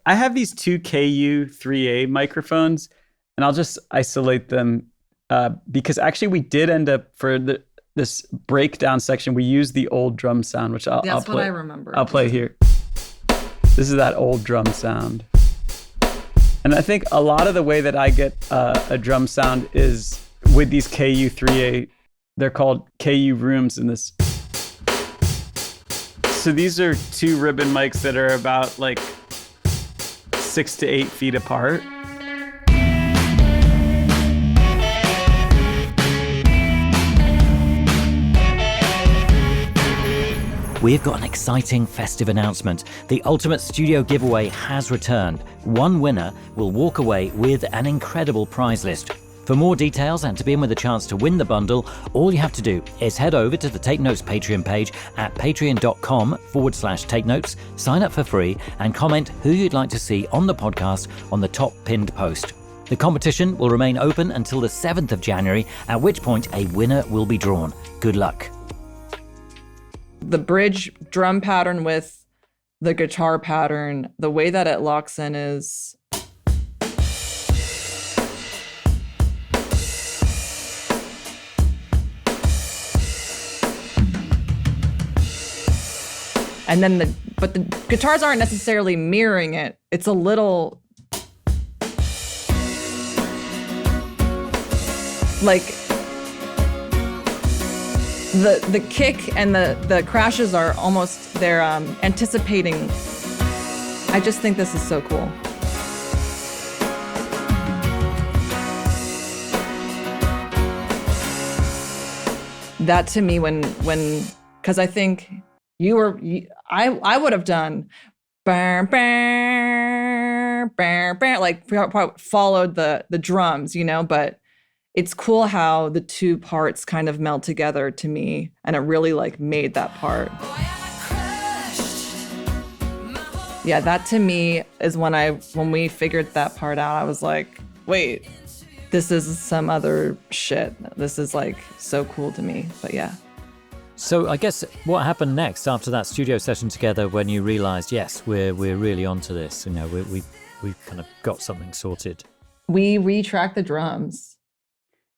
I have these two KU3A microphones, and I'll just isolate them because actually we did end up for this breakdown section, we used the old drum sound, which I'll That's play. what I remember. I'll play here. This is that old drum sound. And I think a lot of the way that I get a drum sound is with these KU3A, they're called KU rooms in this. So these are two ribbon mics that are about like 6 to 8 feet apart. We've got an exciting festive announcement. The Ultimate Studio Giveaway has returned. One winner will walk away with an incredible prize list. For more details and to be in with a chance to win the bundle, all you have to do is head over to the Take Notes Patreon page at patreon.com/Take Notes, sign up for free, and comment who you'd like to see on the podcast on the top pinned post. The competition will remain open until the 7th of January, at which point a winner will be drawn. Good luck. The bridge drum pattern with the guitar pattern, the way that it locks in is and then but the guitars aren't necessarily mirroring it. It's a little like the kick and the crashes are almost, they're anticipating. I just think this is so cool. That to me, when because I think I would have done like followed the drums, you know, but it's cool how the two parts kind of meld together to me, and it really like made that part. Yeah, that to me is when we figured that part out, I was like, wait, this is some other shit. This is like so cool to me. But yeah. So I guess what happened next after that studio session together, when you realized, yes, we're really onto this, you know, we kind of got something sorted? We retracked the drums.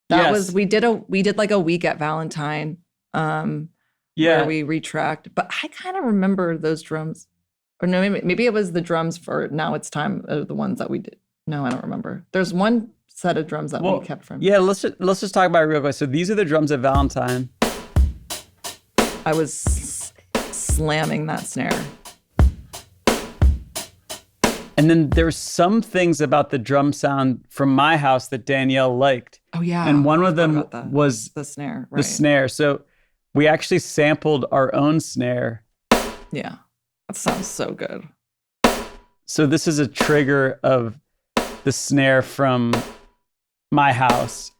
That was, we did like a week at Valentine, where we retracked. But I kind of remember those drums, or no, maybe it was the drums for Now It's Time, the ones that we did. No, I don't remember. There's one set of drums that we kept from. Yeah, let's just talk about it real quick. So these are the drums at Valentine. I was slamming that snare. And then there's some things about the drum sound from my house that Danielle liked. Oh yeah. And one of them was the snare. Right. The snare. So we actually sampled our own snare. Yeah. That sounds so good. So this is a trigger of the snare from my house.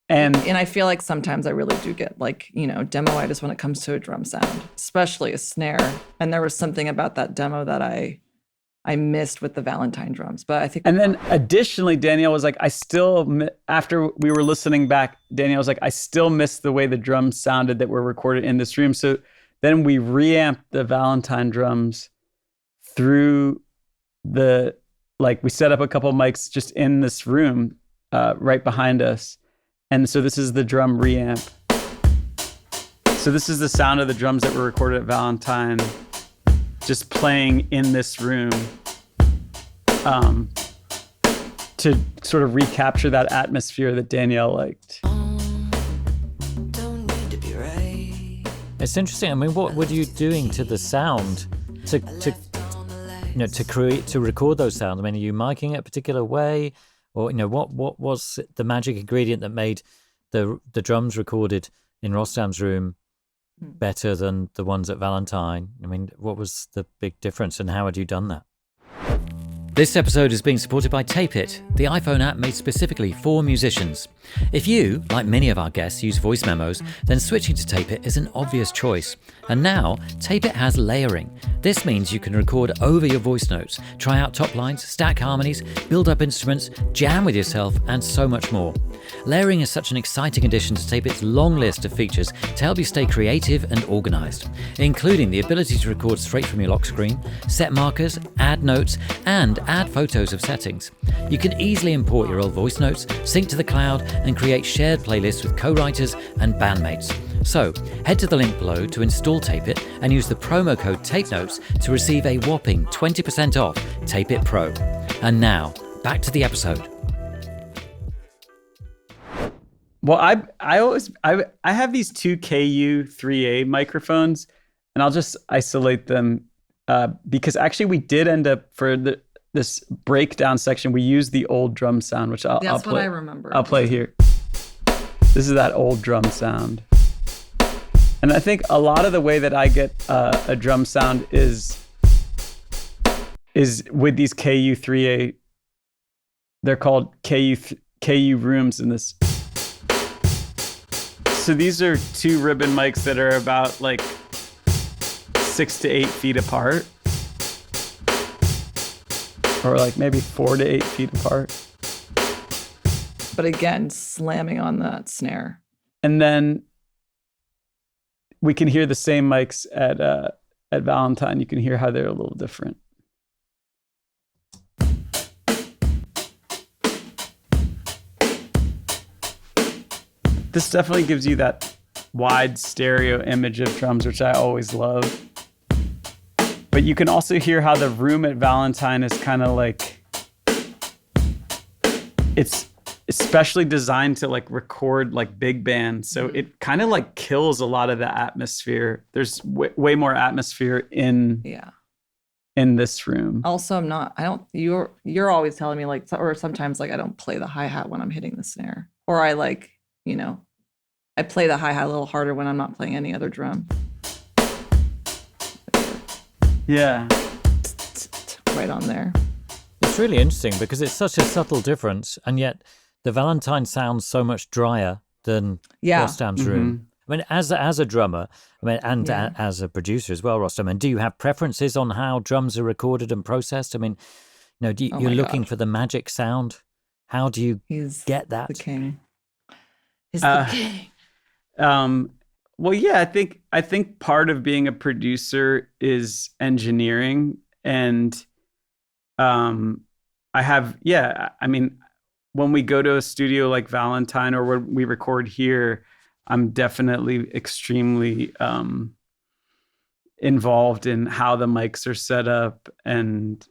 And I feel like sometimes I really do get like, you know, demoitis when it comes to a drum sound, especially a snare. And there was something about that demo that I missed with the Valentine drums, but I think. And then additionally, Danielle was like, after we were listening back, Danielle was like, I still miss the way the drums sounded that were recorded in this room. So then we reamped the Valentine drums through we set up a couple mics just in this room right behind us. And so this is the drum reamp. So this is the sound of the drums that were recorded at Valentine, just playing in this room to sort of recapture that atmosphere that Danielle liked. It's interesting. I mean, what were you doing to the sound to record those sounds? I mean, are you miking it a particular way? Or, you know, what was the magic ingredient that made the drums recorded in Rostam's room better than the ones at Valentine? I mean, what was the big difference, and how had you done that? This episode is being supported by Tape It, the iPhone app made specifically for musicians. If you, like many of our guests, use voice memos, then switching to Tape It is an obvious choice. And now, Tape It has layering. This means you can record over your voice notes, try out top lines, stack harmonies, build up instruments, jam with yourself, and so much more. Layering is such an exciting addition to Tape It's long list of features to help you stay creative and organized, including the ability to record straight from your lock screen, set markers, add notes, and add photos of settings. You can easily import your old voice notes, sync to the cloud, and create shared playlists with co-writers and bandmates. So, head to the link below to install Tape It and use the promo code TAPENOTES to receive a whopping 20% off Tape It Pro. And now, back to the episode. Well, I have these two KU3A microphones, and I'll just isolate them because actually we did end up for this breakdown section, we used the old drum sound, which I'll That's play. what I remember. I'll play here. This is that old drum sound. And I think a lot of the way that I get a drum sound is with these KU3A. They're called KU rooms in this. So these are two ribbon mics that are about like 6 to 8 feet apart. Or like maybe 4 to 8 feet apart. But again, slamming on that snare. And then we can hear the same mics at Valentine. You can hear how they're a little different. This definitely gives you that wide stereo image of drums, which I always love. But you can also hear how the room at Valentine is kind of like, it's especially designed to like record like big band. So it kind of like kills a lot of the atmosphere. There's way more atmosphere in this room. Also, you're always telling me like, or sometimes like I don't play the hi-hat when I'm hitting the snare, or I like, I play the hi-hat a little harder when I'm not playing any other drum. Yeah. Right on there. It's really interesting because it's such a subtle difference, and yet the Valentine sounds so much drier than Rostam's room. I mean, as a drummer, as a producer as well, Rostam, and do you have preferences on how drums are recorded and processed? I mean, you're looking for the magic sound. How do you get that? The king. He's the king. Well, yeah, I think part of being a producer is engineering, and when we go to a studio like Valentine or when we record here, I'm definitely extremely involved in how the mics are set up, and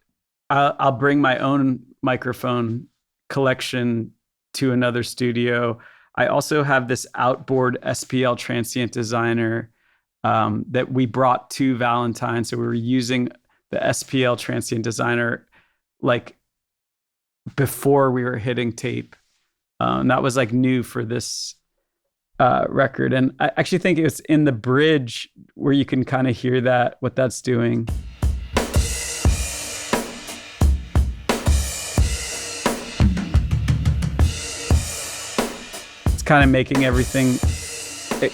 I'll bring my own microphone collection to another studio. I also have this outboard SPL transient designer that we brought to Valentine. So we were using the SPL transient designer like before we were hitting tape. And that was like new for this record. And I actually think it's in the bridge where you can kind of hear what that's doing. Kind of making everything,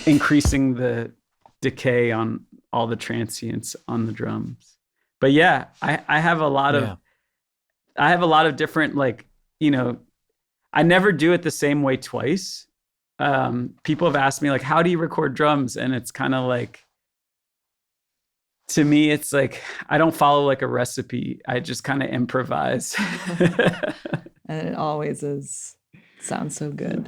increasing the decay on all the transients on the drums. But yeah, I have a lot of different, like, I never do it the same way twice. People have asked me like, how do you record drums? And it's kind of like, to me, it's like, I don't follow like a recipe. I just kind of improvise. And it always sounds so good.